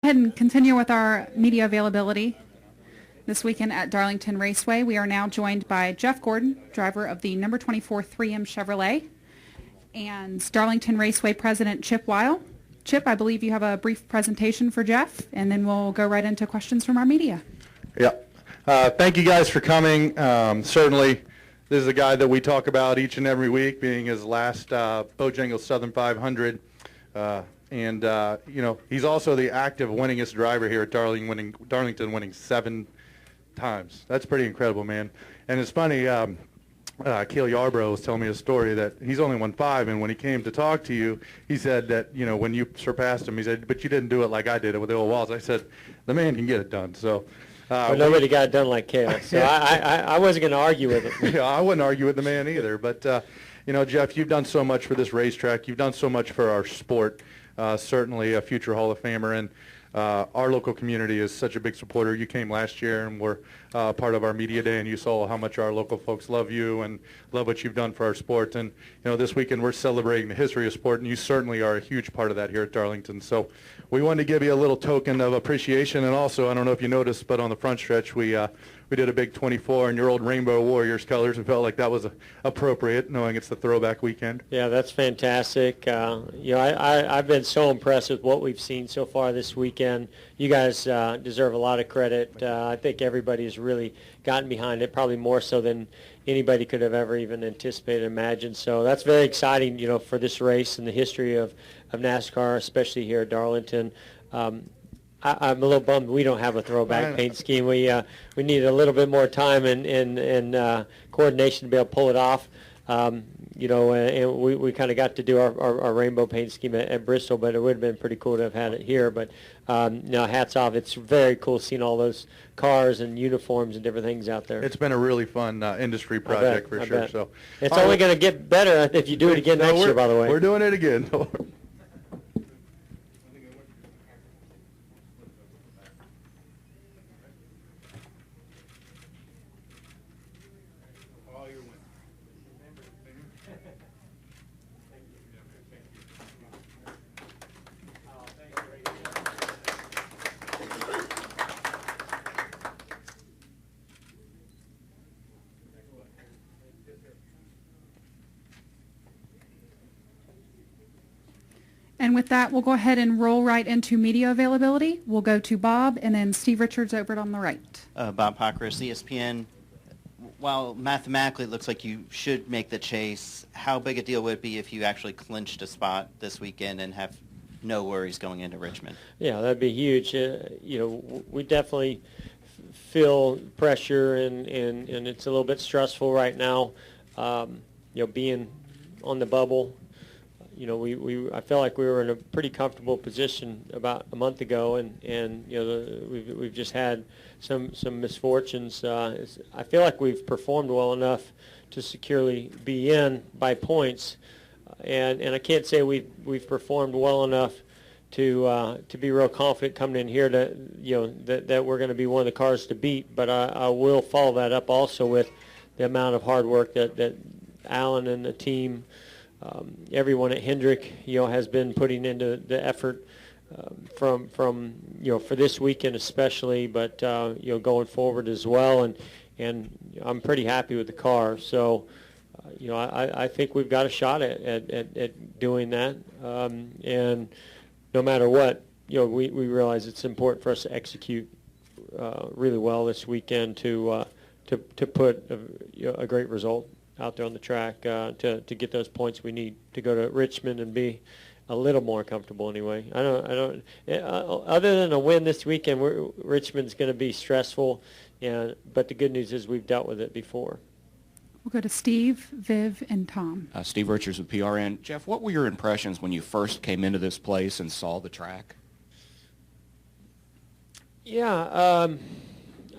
ahead and continue with our media availability this weekend at Darlington Raceway. We are now joined by Jeff Gordon, driver of the number 24 3M Chevrolet, and Darlington Raceway President Chip Weil. Chip, I believe you have a brief presentation for Jeff, and then we'll go right into questions from our media. Yeah. Thank you guys for coming. Certainly, this is a guy that we talk about each and every week, being his last Bojangles Southern 500. He's also the active winningest driver here at Darlington, winning 7 times. That's pretty incredible, man. And it's funny, Cale Yarbrough was telling me a story that he's only won 5, and when he came to talk to you, he said that, when you surpassed him, he said, but you didn't do it like I did it with the old walls. I said, the man can get it done. So. Well, nobody got it done like Cale, so I wasn't going to argue with it. Yeah, I wouldn't argue with the man either. But, Jeff, you've done so much for this racetrack. You've done so much for our sport. Certainly a future Hall of Famer, and our local community is such a big supporter. You came last year and were part of our media day, and you saw how much our local folks love you and love what you've done for our sport. And this weekend we're celebrating the history of sport, and you certainly are a huge part of that here at Darlington. So we wanted to give you a little token of appreciation, and also, I don't know if you noticed, but on the front stretch we did a big 24 in your old Rainbow Warriors colors, and felt like that was appropriate, knowing it's the throwback weekend. Yeah, that's fantastic. I've been so impressed with what we've seen so far this weekend. You guys deserve a lot of credit. I think everybody has really gotten behind it, probably more so than anybody could have ever even anticipated or imagined. So that's very exciting, for this race and the history of NASCAR, especially here at Darlington. I'm a little bummed we don't have a throwback paint scheme. We need a little bit more time and coordination to be able to pull it off. And we kind of got to do our rainbow paint scheme at Bristol, but it would have been pretty cool to have had it here. But hats off. It's very cool seeing all those cars and uniforms and different things out there. It's been a really fun industry project for sure. So it's only going to get better if you do it again next year, by the way. We're doing it again. And with that, we'll go ahead and roll right into media availability. We'll go to Bob and then Steve Richards over on the right. Bob Pockris, ESPN. While mathematically it looks like you should make the chase, how big a deal would it be if you actually clinched a spot this weekend and have no worries going into Richmond? Yeah, that'd be huge. We definitely feel pressure, and it's a little bit stressful right now, being on the bubble. I felt like we were in a pretty comfortable position about a month ago, and we've just had some misfortunes. I feel like we've performed well enough to securely be in by points, and I can't say we've performed well enough to be real confident coming in here that we're going to be one of the cars to beat. But I will follow that up also with the amount of hard work that Alan and the team. Everyone at Hendrick, has been putting into the effort from for this weekend especially, but going forward as well, and I'm pretty happy with the car. So, I think we've got a shot at doing that, and no matter what, we realize it's important for us to execute really well this weekend to put a great result out there on the track to get those points we need to go to Richmond and be a little more comfortable anyway. I don't. Other than a win this weekend, Richmond's going to be stressful, but the good news is we've dealt with it before. We'll go to Steve, Viv, and Tom. Steve Richards with PRN. Jeff, what were your impressions when you first came into this place and saw the track? Yeah,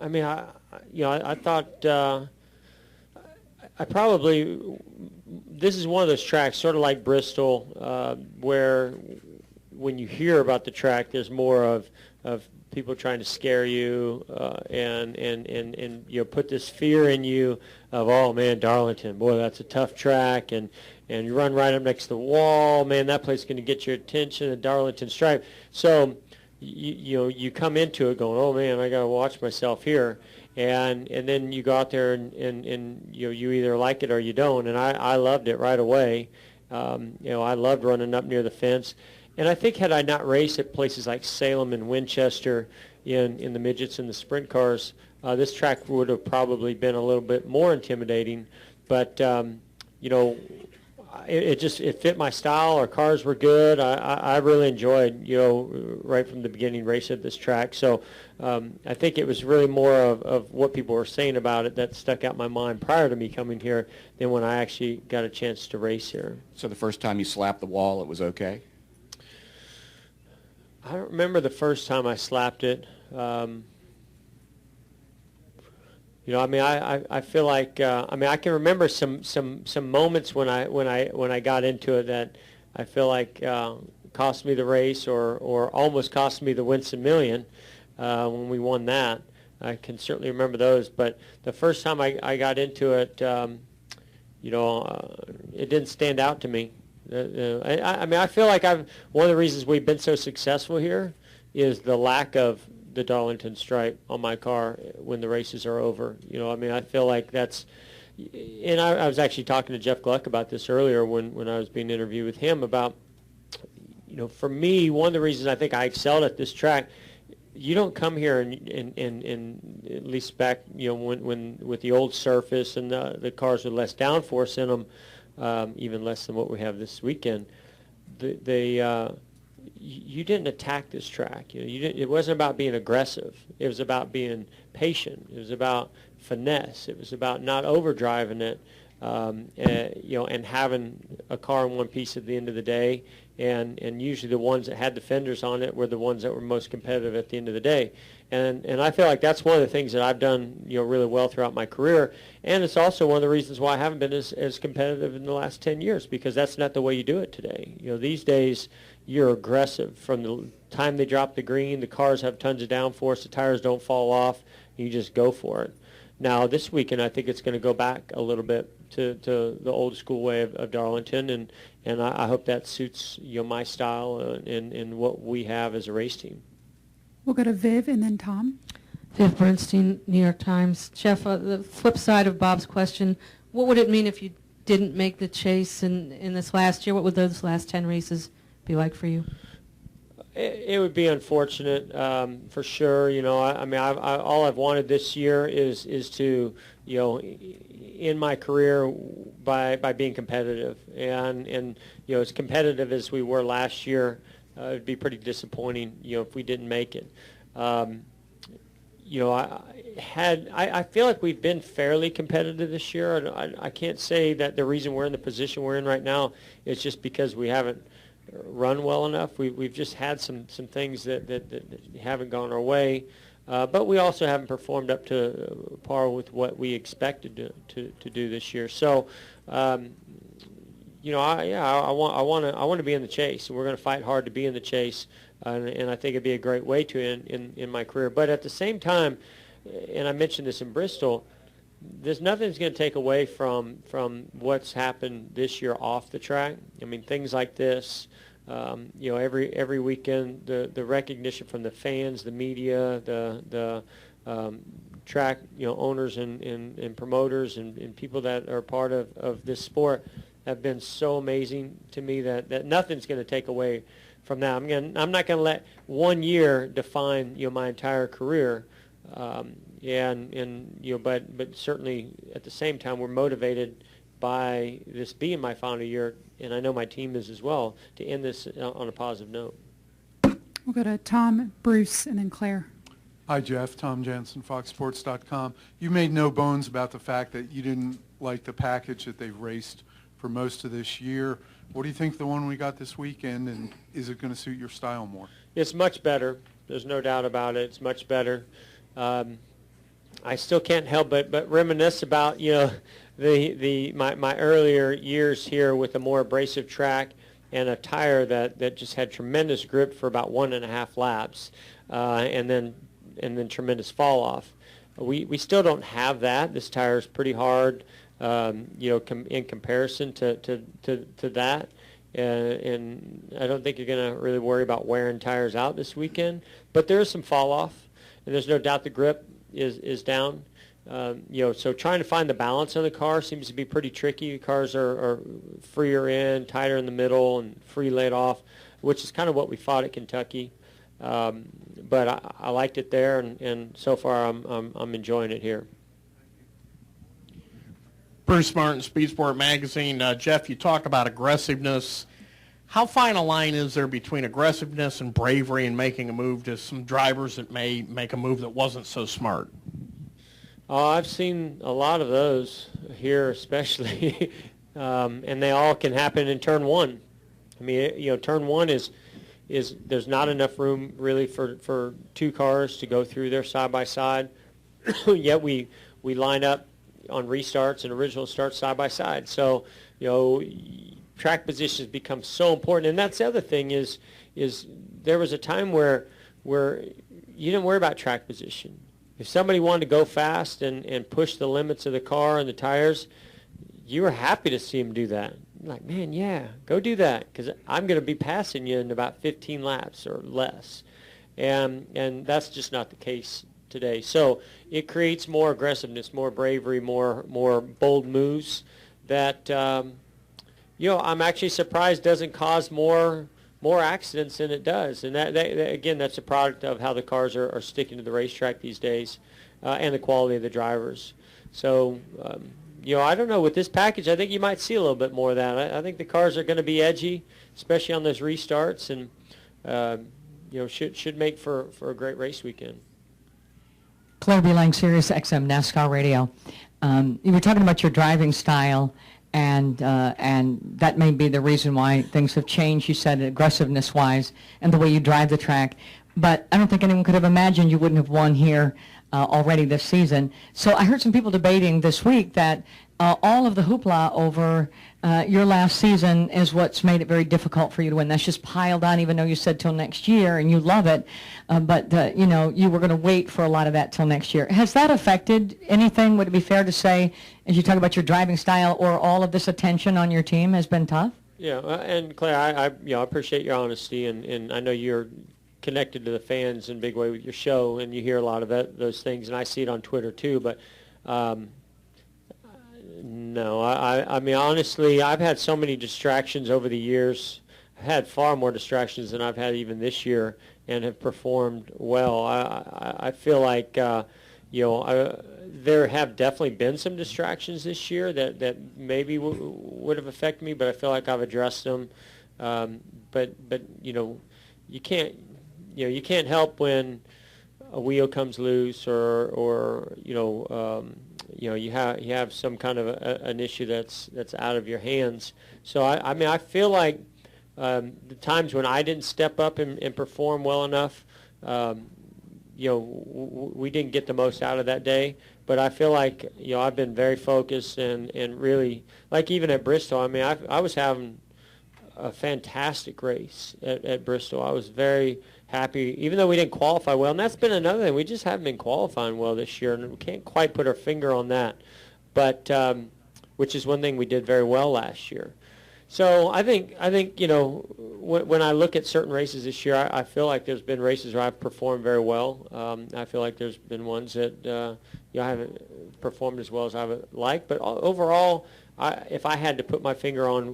I thought. This is one of those tracks, sort of like Bristol, where when you hear about the track, there's more of people trying to scare you and put this fear in you of, oh man, Darlington, boy, that's a tough track, and you run right up next to the wall, man, that place is going to get your attention, the Darlington stripe. So you come into it going, oh man, I got to watch myself here, and then you go out there and you either like it or you don't. And I loved it right away. I loved running up near the fence. And I think had I not raced at places like Salem and Winchester in the midgets and the sprint cars, this track would have probably been a little bit more intimidating. But it fit my style. Our cars were good. I really enjoyed, right from the beginning racing at this track. So I think it was really more of what people were saying about it that stuck out in my mind prior to me coming here than when I actually got a chance to race here. So the first time you slapped the wall, it was okay? I don't remember the first time I slapped it. I feel like I can remember some moments when I got into it that I feel like cost me the race or almost cost me the Winston Million when we won that. I can certainly remember those, but the first time I got into it, it didn't stand out to me. I feel like one of the reasons we've been so successful here is the lack of the Darlington stripe on my car when the races are over. I feel like that's, and I was actually talking to Jeff Gluck about this earlier when I was being interviewed with him about, for me, one of the reasons I think I excelled at this track, you don't come here and at least back, when with the old surface and the cars with less downforce in them, even less than what we have this weekend, you didn't attack this track. It wasn't about being aggressive. It was about being patient. It was about finesse. It was about not overdriving it, and having a car in one piece at the end of the day. And usually the ones that had the fenders on it were the ones that were most competitive at the end of the day. And I feel like that's one of the things that I've done, really well throughout my career. And it's also one of the reasons why I haven't been as competitive in the last 10 years, because that's not the way you do it today. These days you're aggressive. From the time they drop the green, the cars have tons of downforce, the tires don't fall off, you just go for it. Now this weekend I think it's going to go back a little bit to the old school way of Darlington, and I hope that suits my style and what we have as a race team. We'll go to Viv and then Tom. Viv Bernstein, New York Times. Jeff, the flip side of Bob's question, what would it mean if you didn't make the chase in this last year? What would those last 10 races be like for you? It would be unfortunate, for sure. All I've wanted this year is to, in my career by being competitive, and as competitive as we were last year, it'd be pretty disappointing, if we didn't make it. I feel like we've been fairly competitive this year. I can't say that the reason we're in the position we're in right now is just because we haven't run well enough. We've just had some things that haven't gone our way, but we also haven't performed up to par with what we expected to do this year. So, I want to be in the chase. We're going to fight hard to be in the chase, and I think it'd be a great way to in my career. But at the same time, and I mentioned this in Bristol, there's nothing that's going to take away from what's happened this year off the track. Things like this, every weekend, the recognition from the fans, the media, the track, owners and promoters and people that are part of this sport have been so amazing to me that nothing's going to take away from that. I'm not going to let 1 year define my entire career. But certainly at the same time, we're motivated by this being my final year, and I know my team is as well, to end this on a positive note. We'll go to Tom, Bruce, and then Claire. Hi, Jeff. Tom Jansen, FoxSports.com. You made no bones about the fact that you didn't like the package that they've raced for most of this year. What do you think of the one we got this weekend, and is it going to suit your style more? It's much better. There's no doubt about it. It's much better. I still can't help but reminisce about my earlier years here with a more abrasive track and a tire that just had tremendous grip for about 1.5 laps, and then tremendous fall off. We still don't have that. This tire is pretty hard, in comparison to that. and I don't think you're going to really worry about wearing tires out this weekend. But there is some fall off, and there's no doubt the grip is down. So trying to find the balance on the car seems to be pretty tricky. Cars are freer in, tighter in the middle, and free laid off, which is kind of what we fought at Kentucky. But I liked it there, and so far I'm enjoying it here. Bruce Martin, Speed Sport Magazine. Jeff, you talked about aggressiveness. How fine a line is there between aggressiveness and bravery and making a move to some drivers that may make a move that wasn't so smart? I've seen a lot of those here, especially, and they all can happen in turn one. I mean, turn one is there's not enough room really for two cars to go through there side by side. Yet we line up on restarts and original starts side by side. So, track positions become so important. And that's the other thing is there was a time where you didn't worry about track position. If somebody wanted to go fast and push the limits of the car and the tires, you were happy to see them do that. You're like, man, yeah, go do that, because I'm going to be passing you in about 15 laps or less. And that's just not the case today. So it creates more aggressiveness, more bravery, more bold moves that, I'm actually surprised doesn't cause more accidents than it does. And that again, that's a product of how the cars are sticking to the racetrack these days, and the quality of the drivers. So, I don't know. With this package, I think you might see a little bit more of that. I think the cars are going to be edgy, especially on those restarts, and should make for a great race weekend. Claire B. Lang, Sirius XM NASCAR Radio. You were talking about your driving style, and that may be the reason why things have changed. You said aggressiveness-wise and the way you drive the track. But I don't think anyone could have imagined you wouldn't have won here already this season. So I heard some people debating this week that all of the hoopla over your last season is what's made it very difficult for you to win. That's just piled on, even though you said till next year and you love it. But you were going to wait for a lot of that till next year. Has that affected anything? Would it be fair to say, as you talk about your driving style, or all of this attention on your team has been tough? Yeah, and Claire, I appreciate your honesty, and I know you're connected to the fans in a big way with your show, and you hear a lot of those things, and I see it on Twitter too. But no, I mean, honestly, I've had so many distractions over the years. I've had far more distractions than I've had even this year, and have performed well. I feel like there have definitely been some distractions this year that maybe would have affected me, but I feel like I've addressed them. But you can't help when a wheel comes loose, or you have some kind of an issue that's out of your hands. So I feel like the times when I didn't step up and perform well enough, we didn't get the most out of that day. But I feel like I've been very focused and really, like even at Bristol. I mean, I was having a fantastic race at Bristol. I was very happy, even though we didn't qualify well. And that's been another thing. We just haven't been qualifying well this year, and we can't quite put our finger on that. But which is one thing we did very well last year. So I think when I look at certain races this year, I feel like there's been races where I've performed very well. I feel like there's been ones that I haven't performed as well as I would like. But overall, if I had to put my finger on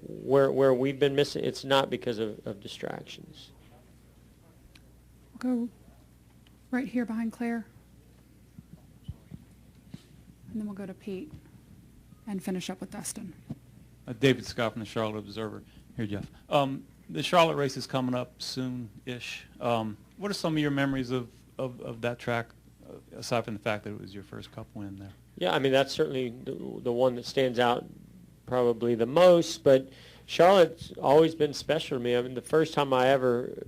where we've been missing, it's not because of distractions. We'll go right here behind Claire, and then we'll go to Pete and finish up with Dustin. David Scott from the Charlotte Observer. Here, Jeff. The Charlotte race is coming up soon-ish. What are some of your memories of that track, aside from the fact that it was your first Cup win there? Yeah, I mean, that's certainly the one that stands out probably the most, but Charlotte's always been special to me. I mean, the first time I ever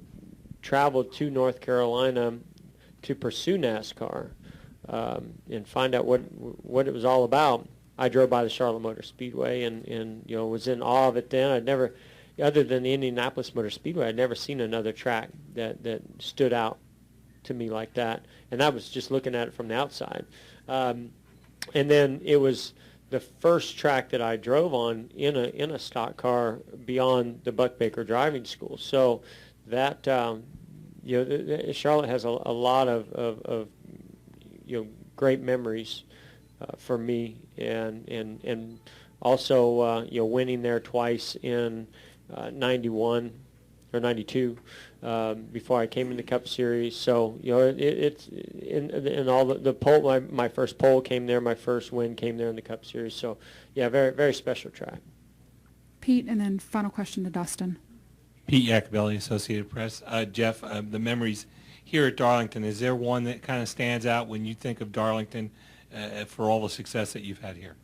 traveled to North Carolina to pursue NASCAR and find out what it was all about, I drove by the Charlotte Motor Speedway and was in awe of it then. I'd never, other than the Indianapolis Motor Speedway, I'd never seen another track that stood out to me like that. And that was just looking at it from the outside. And then it was the first track that I drove on in a stock car beyond the Buck Baker driving school. So that Charlotte has a lot of great memories for me, and also winning there twice in 91 or 92 before I came in the Cup Series. So it's in all the pole. My first pole came there. My first win came there in the Cup Series. So yeah, very very special track. Pete, and then final question to Dustin. Pete Yakabelli, Associated Press. Jeff, the memories here at Darlington, is there one that kind of stands out when you think of Darlington for all the success that you've had here?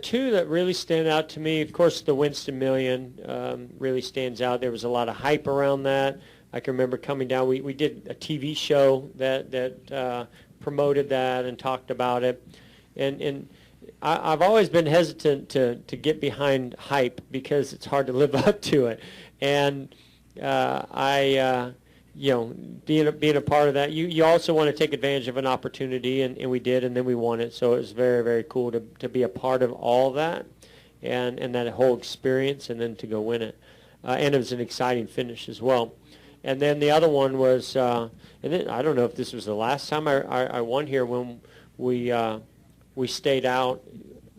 Two that really stand out to me. Of course, the Winston Million really stands out. There was a lot of hype around that. I can remember coming down. We did a TV show that promoted that and talked about it. And I've always been hesitant to get behind hype because it's hard to live up to it. And being a part of that, you also want to take advantage of an opportunity, and we did, and then we won it. So it was very, very cool to be a part of all that and that whole experience, and then to go win it. And it was an exciting finish as well. And then the other one was, and then I don't know if this was the last time I won here, when we stayed out.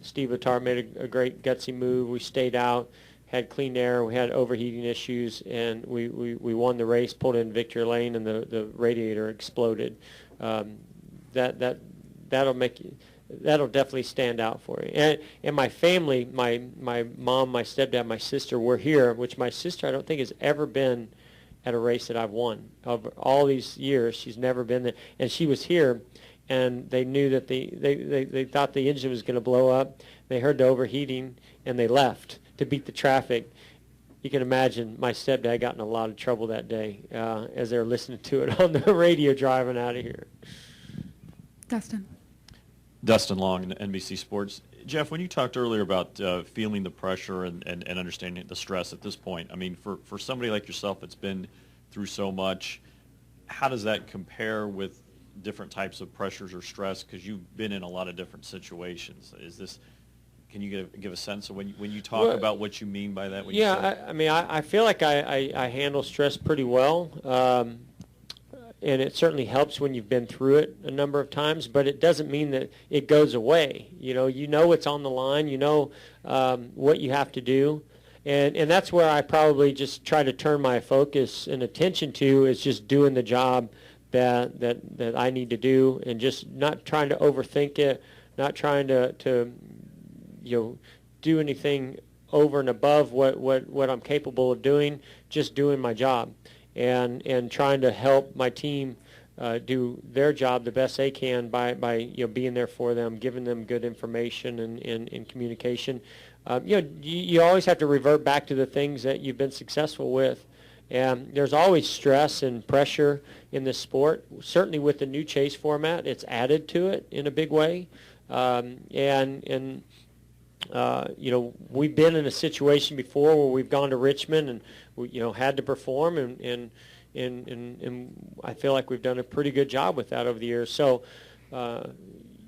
Steve Letarte made a great gutsy move. We stayed out, had clean air, we had overheating issues, and we won the race, pulled in victory lane, and the radiator exploded. That'll definitely stand out for you. And my family, my mom, my stepdad, my sister were here, which my sister I don't think has ever been at a race that I've won. Of all these years, she's never been there, and she was here. And they knew that they thought the engine was going to blow up. They heard the overheating, and they left to beat the traffic. You can imagine my stepdad got in a lot of trouble that day as they were listening to it on the radio driving out of here. Dustin. Dustin Long, NBC Sports. Jeff, when you talked earlier about feeling the pressure and understanding the stress at this point, I mean, for somebody like yourself that's been through so much, how does that compare with different types of pressures or stress, because you've been in a lot of different situations? Can you give a sense of when you talk about what you mean by that? I feel like I handle stress pretty well, and it certainly helps when you've been through it a number of times, but it doesn't mean that it goes away. You know it's on the line, what you have to do, and that's where I probably just try to turn my focus and attention to, is just doing the job that I need to do, and just not trying to overthink it, not trying to do anything over and above what I'm capable of doing, just doing my job and trying to help my team do their job the best they can by being there for them, giving them good information and communication. You always have to revert back to the things that you've been successful with. And there's always stress and pressure in this sport. Certainly with the new chase format, it's added to it in a big way. We've been in a situation before where we've gone to Richmond and we had to perform, and I feel like we've done a pretty good job with that over the years. So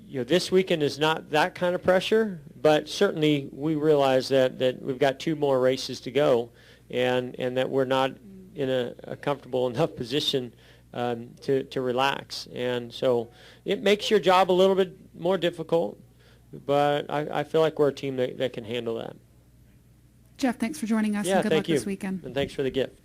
this weekend is not that kind of pressure, but certainly we realize that we've got 2 more races to go, and that we're not in a comfortable enough position to relax. And so it makes your job a little bit more difficult, but I feel like we're a team that can handle that. Jeff, thanks for joining us, Yeah, and good luck thank you. this weekend. And thanks for the gift.